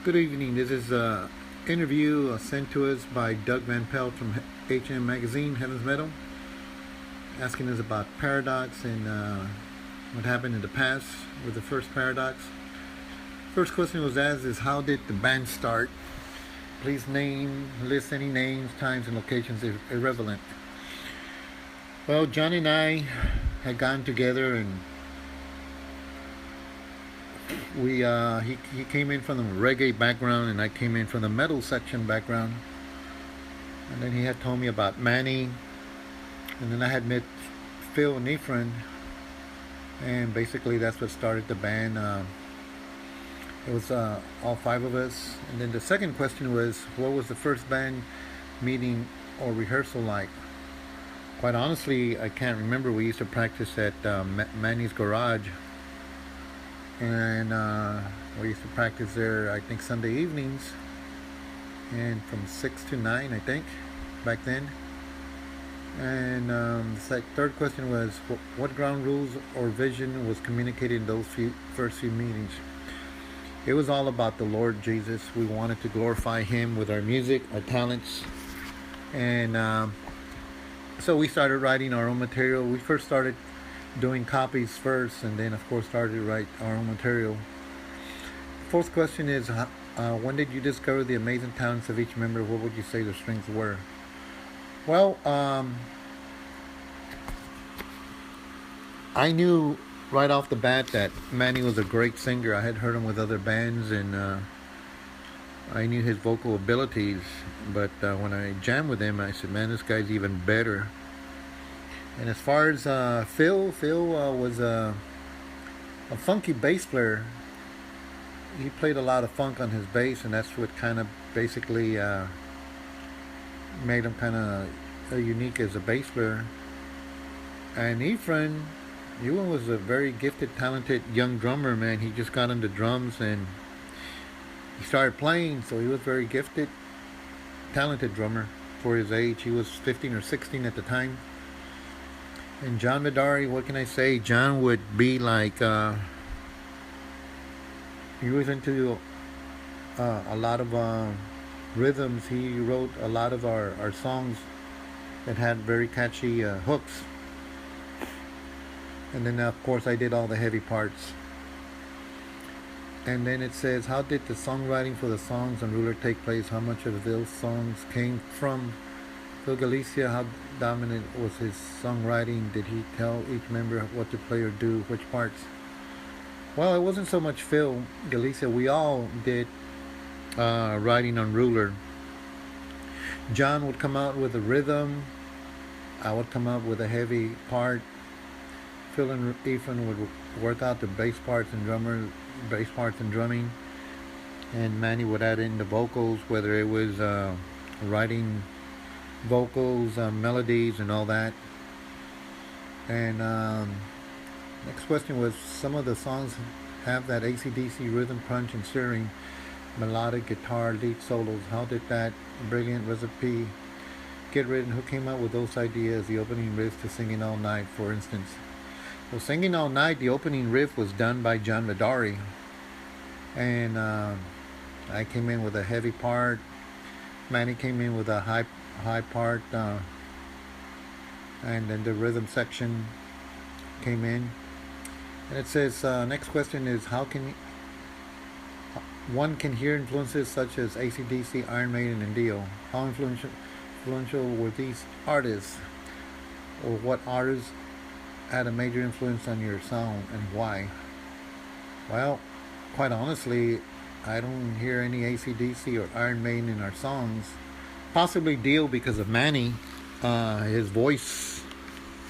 Good evening. This is an interview sent to us by Doug Van Pelt from H&M Magazine, Heaven's Metal, asking us about paradox and what happened in the past with the first paradox. First question was asked is, how did the band start? Please list any names, times, and locations if irrelevant. Well, John and I had gotten together, and he came in from the reggae background, and I came in from the metal section background. And then he had told me about Manny, and then I had met Phil and Efren, and basically that's what started the band. It was all five of us. And then the second question was, what was the first band meeting or rehearsal like? Quite honestly, I can't remember. We used to practice at Manny's garage, and we used to practice there, I think, Sunday evenings, and from 6 to 9, I think, back then. And the third question was, what ground rules or vision was communicated in those first few meetings? It was all about the Lord Jesus. We wanted to glorify Him with our music, our talents, and so we started writing our own material. We first started doing copies first, and then of course started to write our own material. Fourth question is, when did you discover the amazing talents of each member? What would you say their strengths were? Well, I knew right off the bat that Manny was a great singer. I had heard him with other bands, and I knew his vocal abilities, but when I jammed with him, I said, man, this guy's even better. And as far as Phil was a funky bass player. He played a lot of funk on his bass, and that's what kind of basically made him kind of unique as a bass player. And Efren was a very gifted, talented young drummer, man. He just got into drums and he started playing, so he was very gifted, talented drummer for his age. He was 15 or 16 at the time. And John Vidari, what can I say? John would be like, he was into a lot of rhythms. He wrote a lot of our songs that had very catchy hooks. And then of course I did all the heavy parts. And then it says, how did the songwriting for the songs on Ruler take place? How much of those songs came from Phil Galicia? How dominant was his songwriting? Did he tell each member what to play or do, which parts? Well, it wasn't so much Phil Galicia. We all did writing on Ruler. John would come out with a rhythm. I would come out with a heavy part. Phil and Efren would work out the bass parts and drumming, and Manny would add in the vocals, whether it was writing vocals, melodies, and all that. And next question was, some of the songs have that AC/DC rhythm, crunch, and stirring, melodic guitar lead solos. How did that brilliant recipe get written? Who came up with those ideas? The opening riff to Singing All Night, for instance. Well, Singing All Night, the opening riff was done by John Vidari, and I came in with a heavy part. Manny came in with a high part, and then the rhythm section came in. And it says, next question is, how can one can hear influences such as AC/DC, Iron Maiden, and Dio? How influential were these artists, or what artists had a major influence on your sound, and why? Well, quite honestly, I don't hear any AC/DC or Iron Maiden in our songs. Possibly Dio because of Manny, his voice.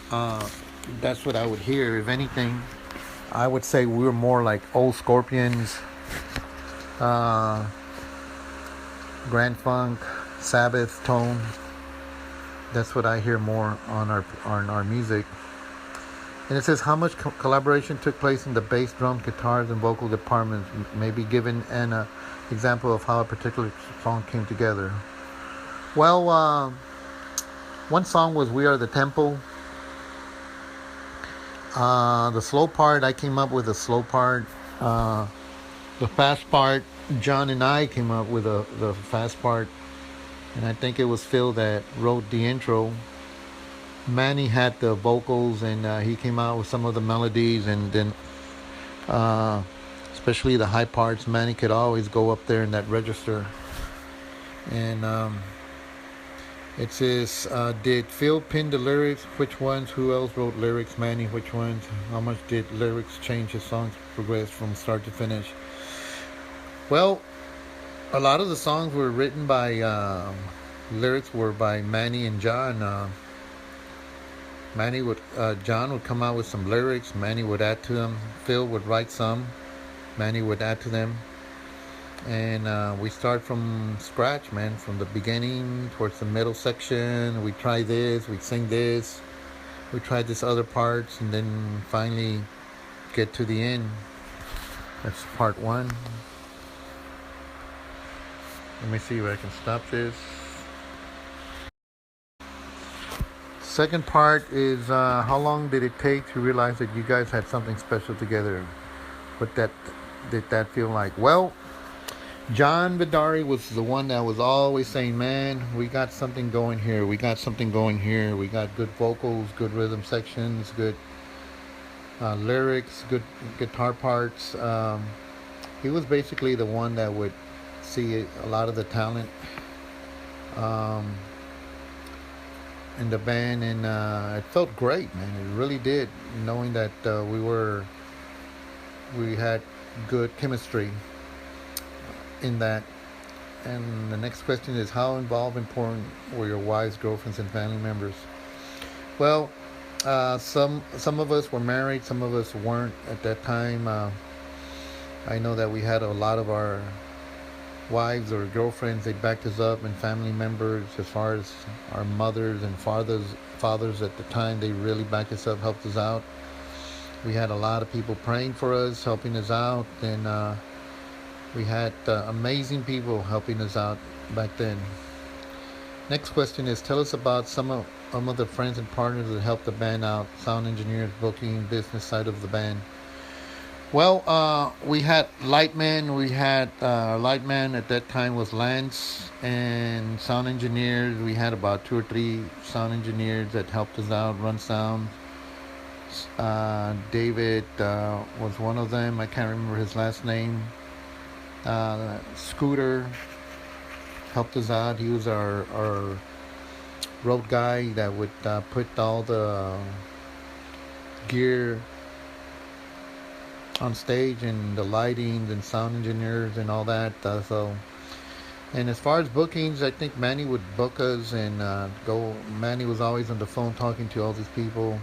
That's what I would hear. If anything, I would say we were more like old Scorpions, Grand Funk, Sabbath tone. That's what I hear more on our music. And it says, how much collaboration took place in the bass, drums, guitars, and vocal departments? Maybe given an example of how a particular song came together. Well, one song was We Are the Temple. The slow part, I came up with a slow part. The fast part, John and I came up with the fast part, and I think it was Phil that wrote the intro. Manny had the vocals, and he came out with some of the melodies, and then uh, especially the high parts, Manny could always go up there in that register. And it says, did Phil pin the lyrics? Which ones? Who else wrote lyrics? Manny, which ones? How much did lyrics change his songs progress from start to finish? Well, a lot of the songs were written by, lyrics were by Manny and John. John would come out with some lyrics. Manny would add to them. Phil would write some. Manny would add to them. And we start from scratch, man, from the beginning towards the middle section. We try this, we sing this, we try this other parts, and then finally get to the end. That's part one. Let me see if I can stop this. Second part is how long did it take to realize that you guys had something special together? What did that feel like? Well, John Vidari was the one that was always saying, man, we got something going here. We got something going here. We got good vocals, good rhythm sections, good lyrics, good guitar parts. He was basically the one that would see a lot of the talent um, in the band. And it felt great, man. It really did, knowing that we had good chemistry in that. And the next question is, how involved, important were your wives, girlfriends, and family members? Well, some of us were married, some of us weren't at that time. I know that we had a lot of our wives or girlfriends. They backed us up, and family members, as far as our mothers and fathers at the time, they really backed us up, helped us out. We had a lot of people praying for us, helping us out, and we had amazing people helping us out back then. Next question is, tell us about some of the friends and partners that helped the band out, sound engineers, booking, business side of the band. Well, we had Lightman. We had Lightman at that time was Lance, and sound engineers. We had about 2 or 3 sound engineers that helped us out, run sound. David was one of them. I can't remember his last name. Scooter helped us out. He was our road guy that would put all the gear on stage, and the lighting and sound engineers and all that. And as far as bookings, I think Manny would book us and go. Manny was always on the phone talking to all these people,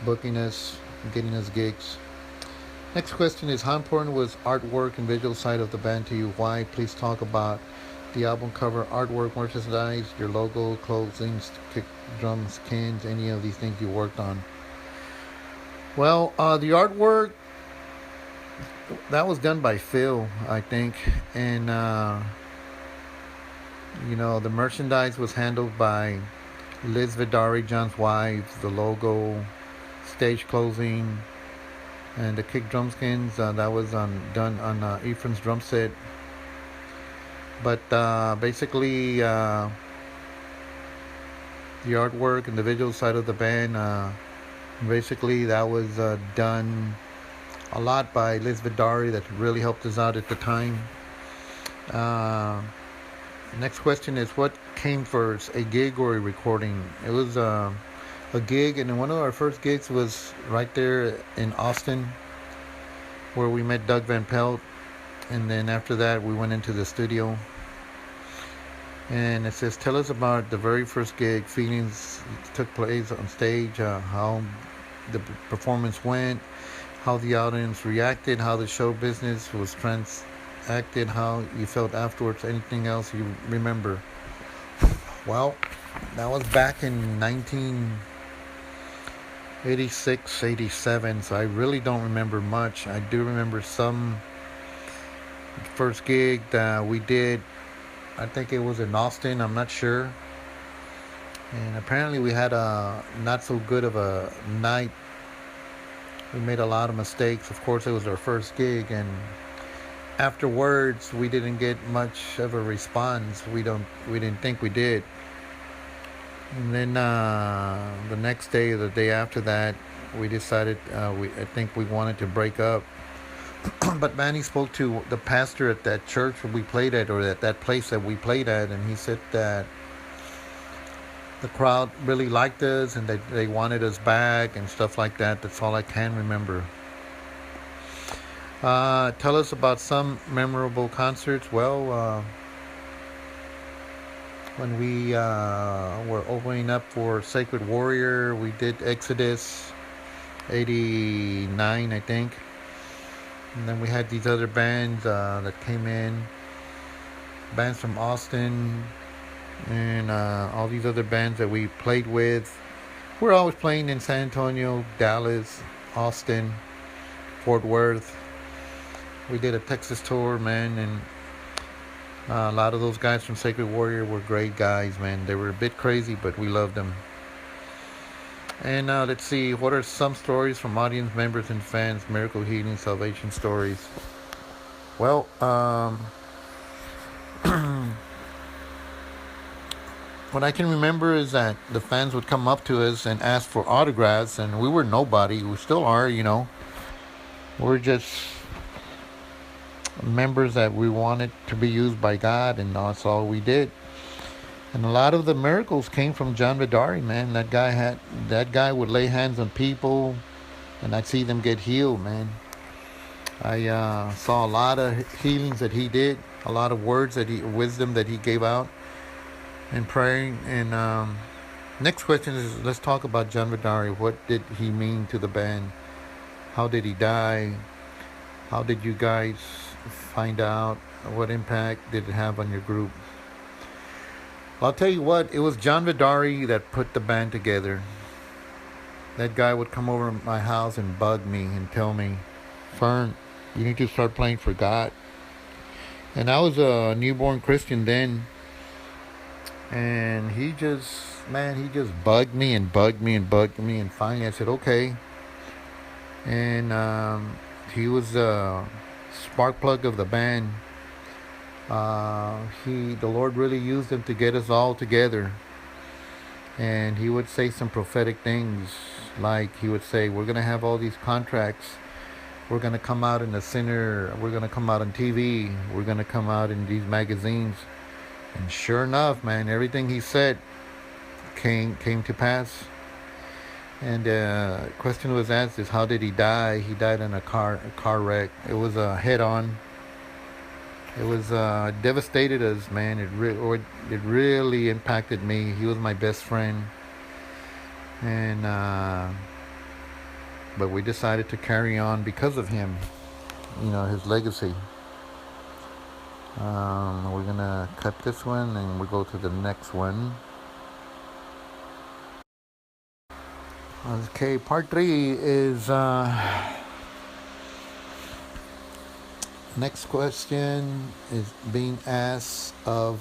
booking us, getting us gigs. Next question is, how important was artwork and visual side of the band to you? Why? Please talk about the album cover, artwork, merchandise, your logo, clothing, kick drums, cans, any of these things you worked on. Well, the artwork, that was done by Phil, I think, and the merchandise was handled by Liz Vidari, John's wife. The logo, stage clothing, and the kick drum skins, that was done on Ephraim's drum set. But basically, the artwork and the visual side of the band, basically that was done a lot by Liz Vidari, that really helped us out at the time. Next question is, what came first, a gig or a recording? It was a gig, and one of our first gigs was right there in Austin, where we met Doug Van Pelt, and then after that we went into the studio. And it says, tell us about the very first gig, feelings took place on stage, how the performance went, how the audience reacted, how the show business was transacted, how you felt afterwards, anything else you remember. Well, that was back in 1986, 87, so I really don't remember much. I do remember some first gig that we did. I think it was in Austin, I'm not sure. And apparently we had a not so good of a night. We made a lot of mistakes. Of course, it was our first gig, and afterwards we didn't get much of a response. We didn't think we did. And then the next day or the day after that, we decided I think we wanted to break up. But Manny spoke to the pastor at that church where we played at, or at that place that we played at, and he said that the crowd really liked us and they wanted us back and stuff like that. That's all I can remember. Tell us about some memorable concerts. Well, when we were opening up for Sacred Warrior, we did Exodus 89, I think. And then we had these other bands that came in, bands from Austin, and all these other bands that we played with. We're always playing in San Antonio, Dallas, Austin, Fort Worth. We did a Texas tour, man, and a lot of those guys from Sacred Warrior were great guys, man. They were a bit crazy, but we loved them. And let's see, what are some stories from audience members and fans, miracle healing, salvation stories? Well, what I can remember is that the fans would come up to us and ask for autographs, and we were nobody. We still are, you know. We're just members that we wanted to be used by God, and that's all we did. And a lot of the miracles came from John Vidari, man. That guy would lay hands on people, and I'd see them get healed, man. I saw a lot of healings that he did, a lot of wisdom that he gave out, and praying. And next question is, let's talk about John Vidari. What did he mean to the band? How did he die? How did you guys find out? What impact did it have on your group? I'll tell you what, it was John Vidari that put the band together. That guy would come over to my house and bug me and tell me, Fern, you need to start playing for God. And I was a newborn Christian then. And he just bugged me and bugged me and bugged me. And finally I said, okay. And he was a spark plug of the band. The Lord really used him to get us all together. And he would say some prophetic things, like he would say, we're going to have all these contracts. We're going to come out in the center. We're going to come out on TV. We're going to come out in these magazines. And sure enough, man, everything he said came to pass. And the question was asked is, how did he die? He died in a car wreck. It was a head-on. It was devastated us, man. It really impacted me. He was my best friend, and but we decided to carry on because of him. You know, his legacy. We're gonna cut this one, and we'll go to the next one. Okay, part 3 is. Next question is being asked of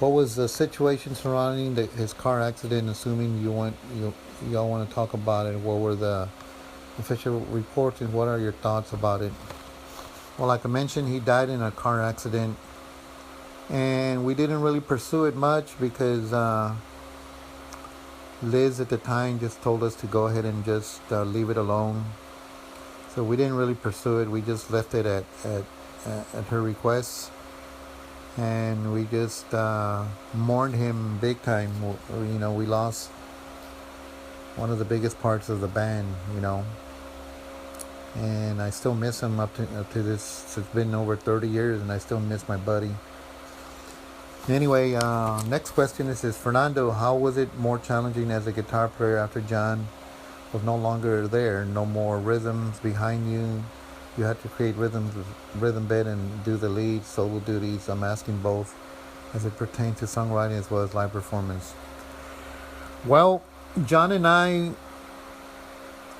what was the situation surrounding his car accident, assuming y'all want to talk about it. What were the official reports and what are your thoughts about it? Well, like I mentioned, he died in a car accident, and we didn't really pursue it much because Liz at the time just told us to go ahead and just leave it alone. So we didn't really pursue it. We just left it at her request, and we just mourned him big time. You know, we lost one of the biggest parts of the band. You know, and I still miss him up to this. It's been over 30 years, and I still miss my buddy. Anyway, next question is Fernando, how was it more challenging as a guitar player after John was no longer there? No more rhythms behind you. You had to create rhythm bed and do the lead, solo duties. I'm asking both as it pertains to songwriting as well as live performance. Well, John and I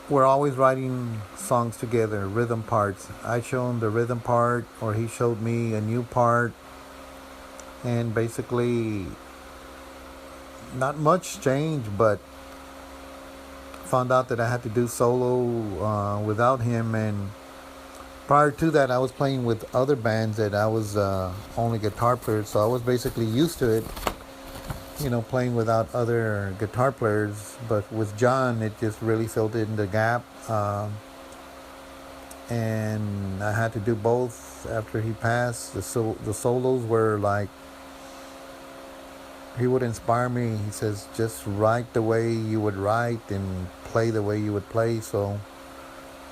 were always writing songs together, rhythm parts. I showed him the rhythm part, or he showed me a new part. And basically, not much changed, but found out that I had to do solo without him, and prior to that, I was playing with other bands that I was only guitar player, so I was basically used to it, playing without other guitar players. But with John, it just really filled in the gap. And I had to do both after he passed. The solos were like, he would inspire me. He says, just write the way you would write and play the way you would play. So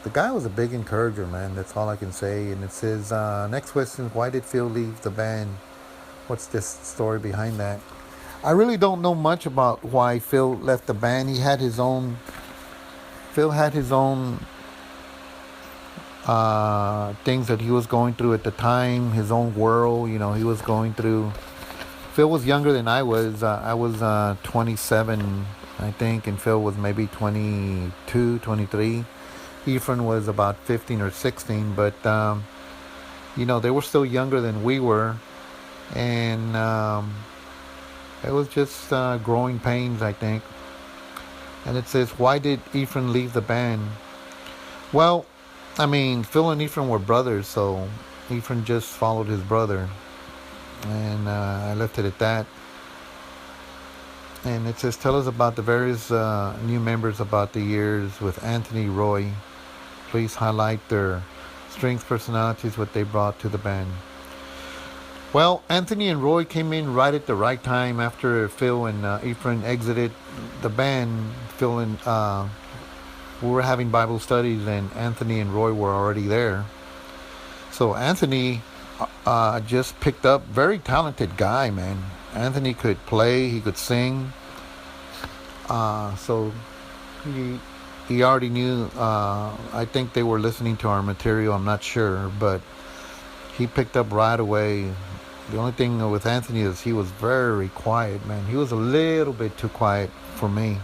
the guy was a big encourager, man. That's all I can say. And it says, next question, why did Phil leave the band? What's this story behind that? I really don't know much about why Phil left the band. Phil had his own things that he was going through at the time, his own world, he was going through. Phil was younger than I was. I was 27, I think, and Phil was maybe 22, 23. Efren was about 15 or 16, but, they were still younger than we were. And it was just growing pains, I think. And it says, why did Efren leave the band? Well, I mean, Phil and Efren were brothers, so Efren just followed his brother. And I left it at that. And it says, tell us about the various new members about the years with Anthony, Roy. Please highlight their strengths, personalities, what they brought to the band. Well, Anthony and Roy came in right at the right time after Phil and Efren exited the band. Phil and we were having Bible studies, and Anthony and Roy were already there. So Anthony just picked up, very talented guy, man. Anthony could play, he could sing. So he already knew. I think they were listening to our material. I'm not sure, but he picked up right away. The only thing with Anthony is he was very quiet, man. He was a little bit too quiet for me.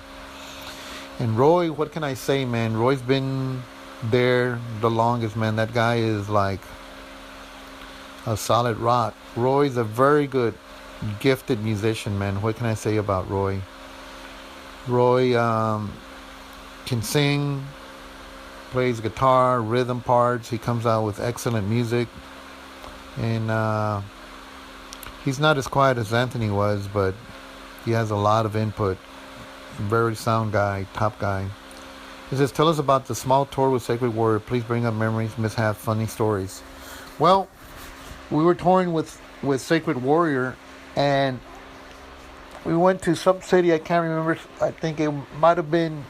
And Roy, what can I say, man? Roy's been there the longest, man. That guy is like a solid rock. Roy's a very good, gifted musician, man. What can I say about Roy? Roy can sing, plays guitar, rhythm parts. He comes out with excellent music. And he's not as quiet as Anthony was, but he has a lot of input. Very sound guy, top guy. It says, tell us about the small tour with Sacred Warrior. Please bring up memories, mishaps, funny stories. Well, we were touring with Sacred Warrior, and we went to some city, I can't remember. I think it might have been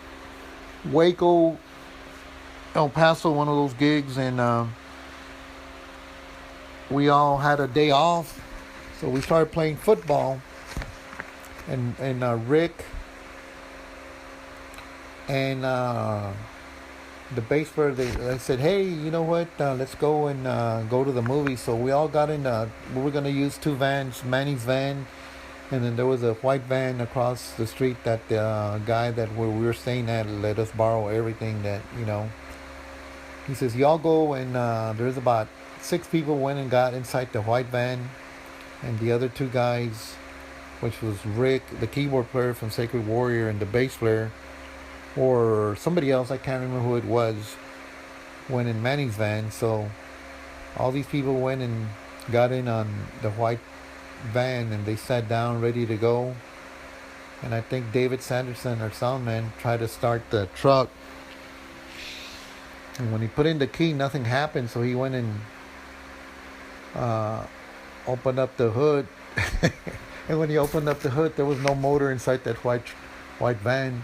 Waco, El Paso, one of those gigs, and we all had a day off, so we started playing football, and Rick and the bass player, they said, hey, you know what, let's go and go to the movie. So we all got in, we were going to use two vans, Manny's van, and then there was a white van across the street that the guy that we were staying at let us borrow everything that, he says, y'all go, and there's about 6 people went and got inside the white van, and the other 2 guys, which was Rick, the keyboard player from Sacred Warrior, and the bass player, or somebody else, I can't remember who it was, went in Manny's van. So all these people went and got in on the white van, and they sat down ready to go. And I think David Sanderson, our soundman, tried to start the truck, and when he put in the key, nothing happened. So he went and opened up the hood. And when he opened up the hood, there was no motor inside that white van.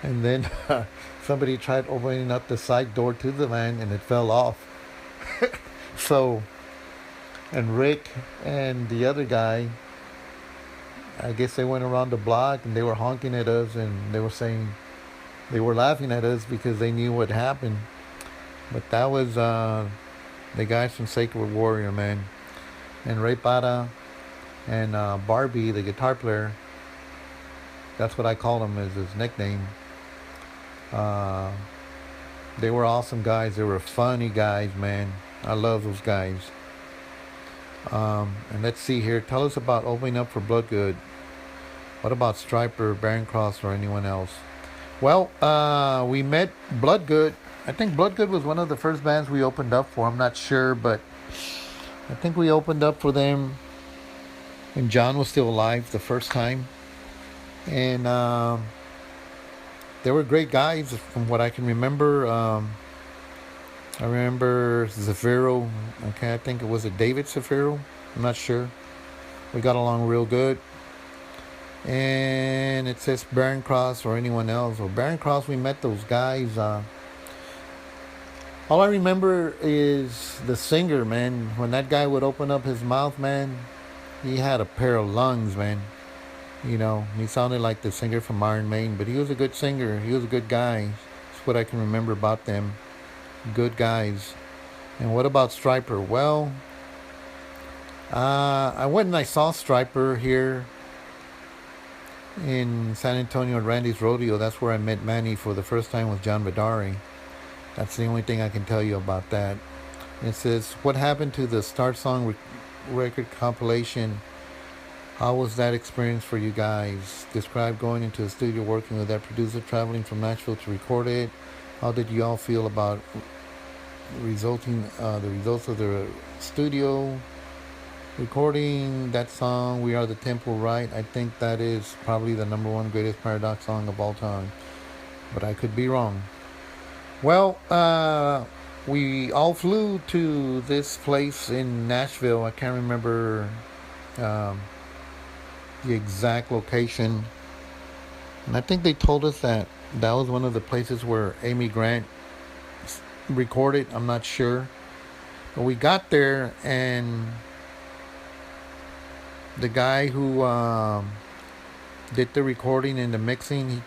And then somebody tried opening up the side door to the van, and it fell off. So, and Rick and the other guy, I guess they went around the block, and they were honking at us, and they were saying, they were laughing at us because they knew what happened. But that was the guys from Sacred Warrior, man. And Ray Para and Barbie, the guitar player, that's what I call him, is his nickname. They were awesome guys. They were funny guys, man. I love those guys. And let's see here. Tell us about opening up for Bloodgood. What about Striper, Baron Cross, or anyone else? Well, we met Bloodgood I think Bloodgood was one of the first bands we opened up for. I'm not sure, but I think we opened up for them when John was still alive the first time. And they were great guys from what I can remember. I remember Zafiro. Okay, I think it was a David Zafiro. I'm not sure. We got along real good. And it says Baron Cross or anyone else. Well, Baron Cross, we met those guys. All I remember is the singer, man. When that guy would open up his mouth, man, he had a pair of lungs, man. You know, he sounded like the singer from Iron Maiden, but he was a good singer. He was a good guy. That's what I can remember about them. Good guys. And what about Striper? Well, I went and I saw Striper here in San Antonio at Randy's Rodeo. That's where I met Manny for the first time with John Badari. That's the only thing I can tell you about that. It says, what happened to the Start Song record compilation? How was that experience for you guys? Describe going into the studio, working with that producer, traveling from Nashville to record it. How did you all feel about the results of the studio recording that song? We Are the Temple, right? I think that is probably the number one greatest Paradox song of all time, but I could be wrong. Well, we all flew to this place in Nashville. I can't remember the exact location. And I think they told us that that was one of the places where Amy Grant recorded. I'm not sure. But we got there, and the guy who did the recording and the mixing,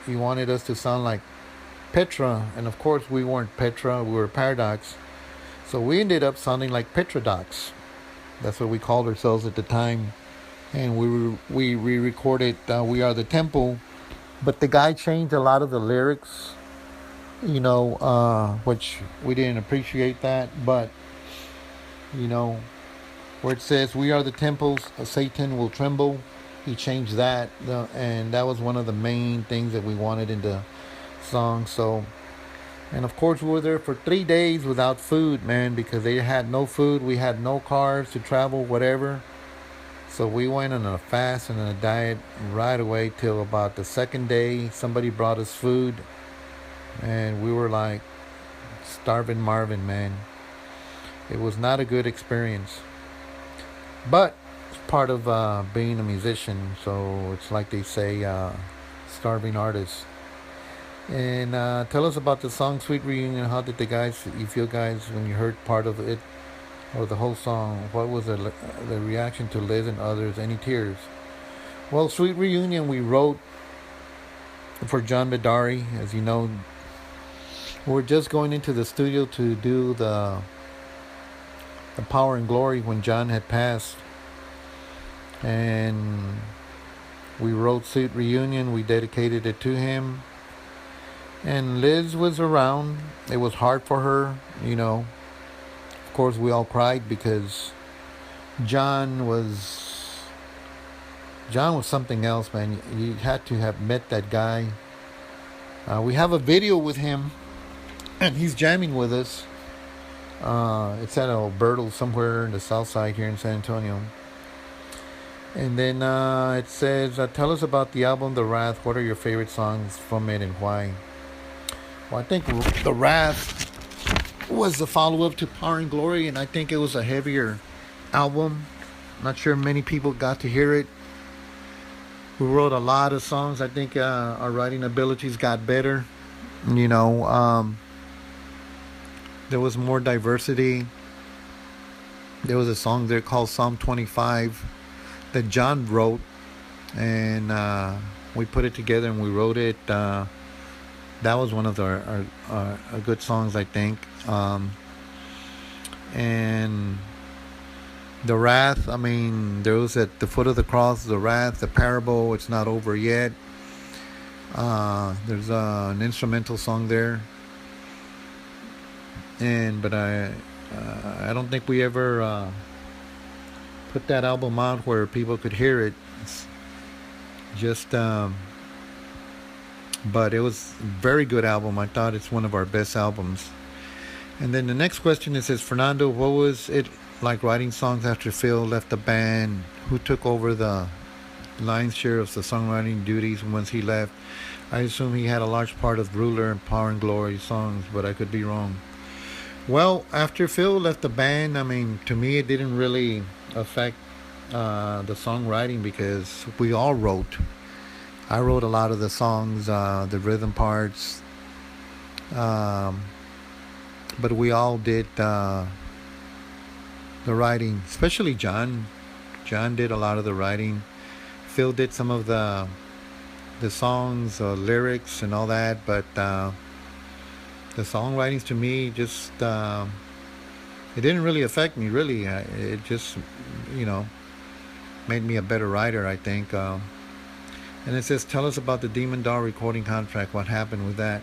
he wanted us to sound like Petra, and of course we weren't Petra, we were Paradox. So we ended up sounding like Petrodox. That's what we called ourselves at the time. And we re-recorded We Are the Temple, but the guy changed a lot of the lyrics, you know, which we didn't appreciate that. But, you know, where it says we are the temples, Satan will tremble, he changed that, and that was one of the main things that we wanted in the song. So, and of course we were there for 3 days without food, man, because they had no food, we had no cars to travel, whatever. So we went on a fast and a diet right away till about the second day. Somebody brought us food, and we were like starving Marvin, man. It was not a good experience, but it's part of being a musician. So it's like they say, starving artist. And tell us about the song Sweet Reunion. How did you feel guys, when you heard part of it or the whole song? What was the reaction to Liz and others? Any tears? Well, Sweet Reunion we wrote for John Badari. As you know, we're just going into the studio to do the Power and Glory when John had passed. And we wrote Sweet Reunion. We dedicated it to him. And Liz was around. It was hard for her, you know. Of course, we all cried because John was something else, man. You had to have met that guy. We have a video with him, and he's jamming with us. It's at Alberto somewhere in the south side here in San Antonio. And then it says, tell us about the album The Wrath. What are your favorite songs from it and why? Well, I think The Wrath was the follow-up to Power and Glory, and I think it was a heavier album. Not sure many people got to hear it. We wrote a lot of songs. I think our writing abilities got better. You know, there was more diversity. There was a song there called Psalm 25 that John wrote, and we put it together and we wrote it. That was one of our good songs, I think. And The Wrath, I mean, there was at the foot of the cross, The Wrath, the parable, It's Not Over Yet. There's an instrumental song there. But I don't think we ever put that album out where people could hear it. It's just but it was a very good album. I thought it's one of our best albums. And then the next question, it says, Fernando, what was it like writing songs after Phil left the band? Who took over the lion's share of the songwriting duties once he left? I assume he had a large part of Ruler and Power and Glory songs, but I could be wrong. Well, after Phil left the band, I mean, to me, it didn't really affect the songwriting because we all wrote. I wrote a lot of the songs, the rhythm parts, um, but we all did the writing, especially John. John did a lot of the writing. Phil did some of the songs, lyrics, and all that, but the songwritings to me just it didn't really affect me. Really, it just you know made me a better writer, I think. And it says, tell us about the Demon Doll recording contract. What happened with that?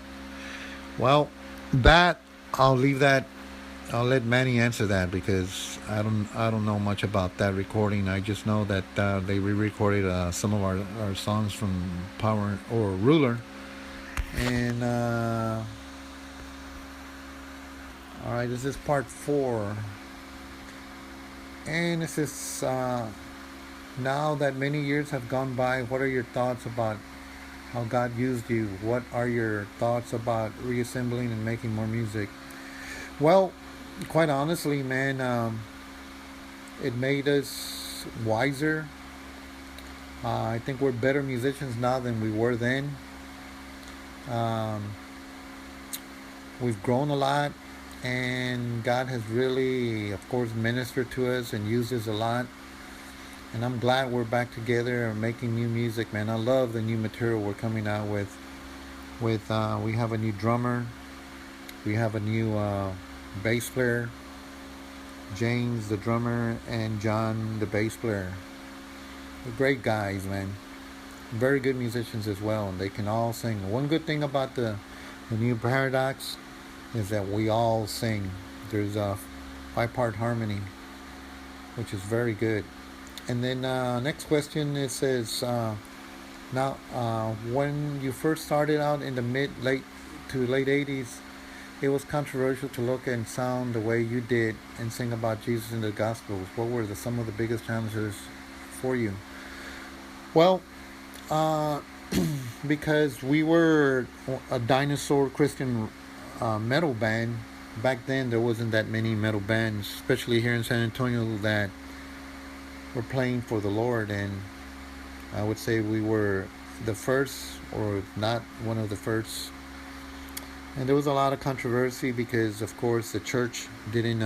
Well, that I'll leave that. I'll let Manny answer that because I don't know much about that recording. I just know that they re-recorded some of our songs from Power or Ruler, and all right, this is part 4, and this is now that many years have gone by. What are your thoughts about how God used you? What are your thoughts about reassembling and making more music? Well, quite honestly, man, it made us wiser. I think we're better musicians now than we were then. Um, we've grown a lot, and God has really, of course, ministered to us and used us a lot. And I'm glad we're back together and making new music, man. I love the new material we're coming out with. We have a new drummer, we have a new bass player, James the drummer, and John the bass player. They're great guys, man. Very good musicians as well, and they can all sing. One good thing about the new Paradox is that we all sing. There's a 5-part harmony, which is very good. And then next question, it says, now when you first started out in the late to late 80s, it was controversial to look and sound the way you did and sing about Jesus in the Gospels. What were some of the biggest challenges for you? Well, because we were a dinosaur Christian metal band. Back then, there wasn't that many metal bands, especially here in San Antonio, that were playing for the Lord. And I would say we were the first, or not one of the first. And there was a lot of controversy because, of course, the church didn't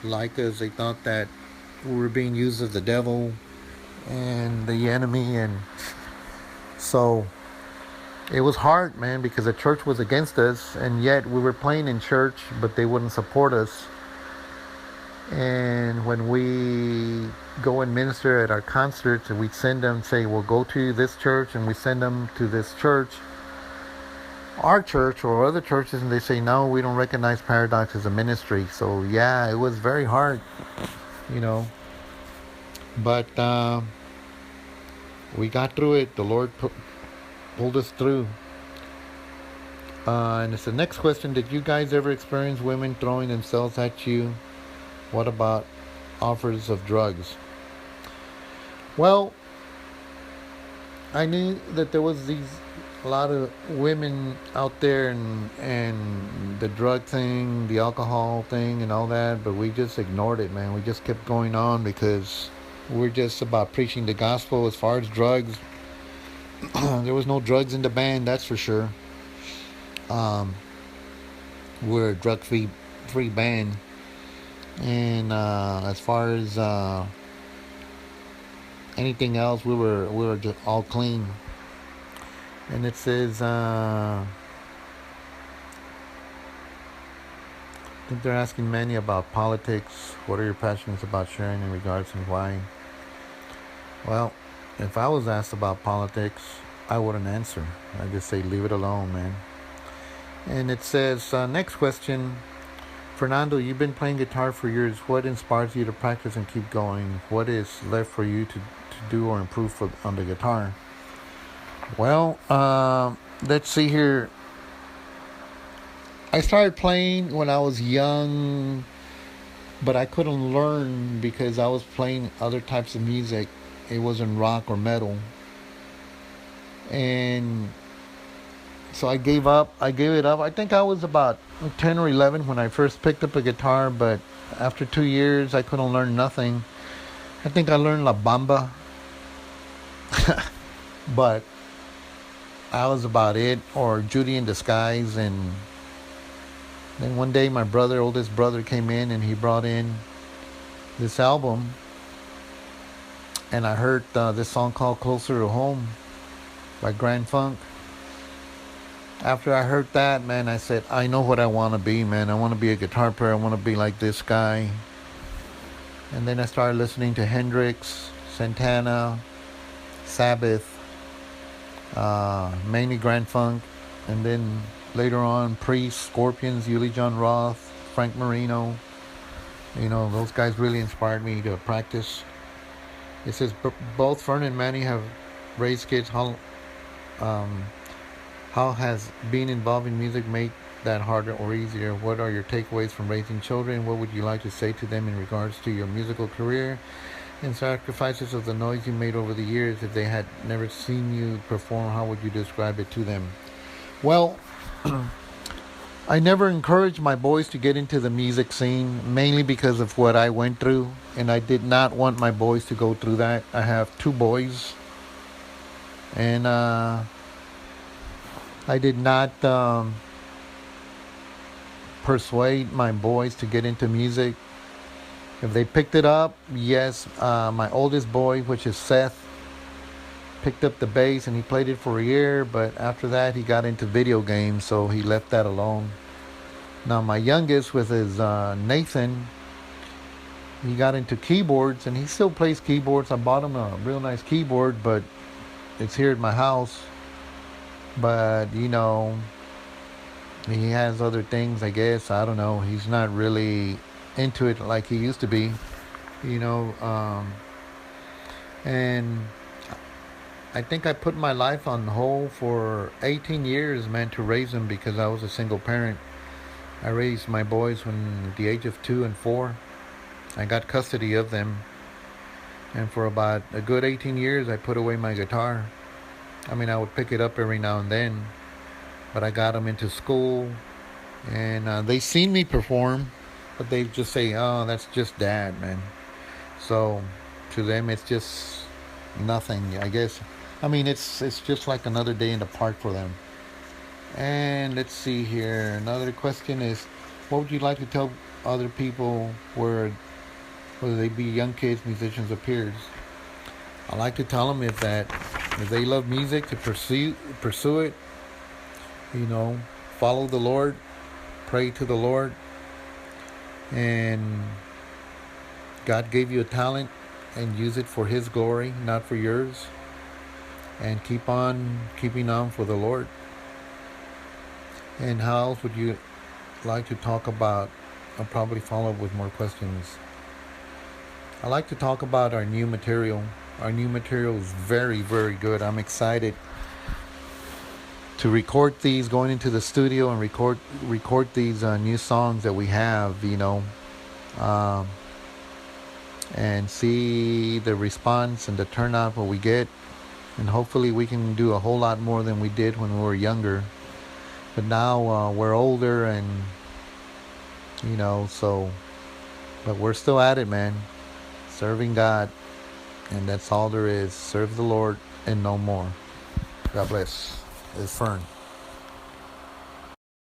like us. They thought that we were being used as the devil and the enemy. And so it was hard, man, because the church was against us. And yet we were playing in church, but they wouldn't support us. And when we go and minister at our concerts, and we'd send them, say, well, go to this church, and we send them to this church, our church or other churches, and they say, no, we don't recognize Paradox as a ministry. So yeah, it was very hard, but we got through it. The Lord pulled us through. And it's the next question: did you guys ever experience women throwing themselves at you? What about offers of drugs? Well, I knew that there was a lot of women out there, and the drug thing, the alcohol thing, and all that, but we just ignored it, man. We just kept going on because we're just about preaching the gospel. As far as drugs, there was no drugs in the band, that's for sure. We're a drug-free band, and as far as anything else, we were just all clean. And it says, I think they're asking Manny about politics. What are your passions about sharing in regards and why? Well, if I was asked about politics, I wouldn't answer. I'd just say, leave it alone, man. And it says, next question. Fernando, you've been playing guitar for years. What inspires you to practice and keep going? What is left for you to do or improve on the guitar? Well, let's see here. I started playing when I was young, but I couldn't learn because I was playing other types of music. It wasn't rock or metal. And so I gave up. I gave it up. I think I was about 10 or 11 when I first picked up a guitar, but after 2 years, I couldn't learn nothing. I think I learned La Bamba, but that was about it, or Judy in Disguise. And then one day, my brother, oldest brother, came in and he brought in this album, and I heard this song called Closer to Home by Grand Funk. After I heard that, man, I said, I know what I want to be, man. I want to be a guitar player. I want to be like this guy. And then I started listening to Hendrix, Santana, Sabbath, mainly Grand Funk. And then later on, Priest, Scorpions, Uli John Roth, Frank Marino. You know, those guys really inspired me to practice. It says both Fern and Manny have raised kids. Um, how has being involved in music made that harder or easier? What are your takeaways from raising children? What would you like to say to them in regards to your musical career and sacrifices of the noise you made over the years? If they had never seen you perform, how would you describe it to them? Well, I never encouraged my boys to get into the music scene, mainly because of what I went through, and I did not want my boys to go through that. I have two boys, and I did not persuade my boys to get into music. If they picked it up, yes, my oldest boy, which is Seth, picked up the bass and he played it for a year, but after that he got into video games, so he left that alone. Now my youngest, with his Nathan, he got into keyboards and he still plays keyboards. I bought him a real nice keyboard, but it's here at my house. But, you know, he has other things, I guess. I don't know. He's not really into it like he used to be, you know. And I think I put my life on hold for 18 years, man, to raise him, because I was a single parent. I raised my boys when at the age of 2 and 4. I got custody of them. And for about a good 18 years, I put away my guitar. I mean, I would pick it up every now and then, but I got them into school, and they seen me perform, but they just say, "Oh, that's just dad, man." So to them, it's just nothing, I guess. I mean, it's just like another day in the park for them. And let's see here. Another question is, what would you like to tell other people, whether they be young kids, musicians, or peers? I like to tell them if they love music, to pursue it. You know, follow the Lord, pray to the Lord, and God gave you a talent, and use it for His glory, not for yours. And keep on keeping on for the Lord. And how else would you like to talk about? I'll probably follow up with more questions. I like to talk about our new material. Our new material is very, very good. I'm excited to record these, going into the studio and record these new songs that we have, you know, and see the response and the turnout what we get. And hopefully we can do a whole lot more than we did when we were younger. But now we're older, and, you know, so, but we're still at it, man. Serving God. And that's all there is. Serve the Lord and no more. God bless. It's Fern.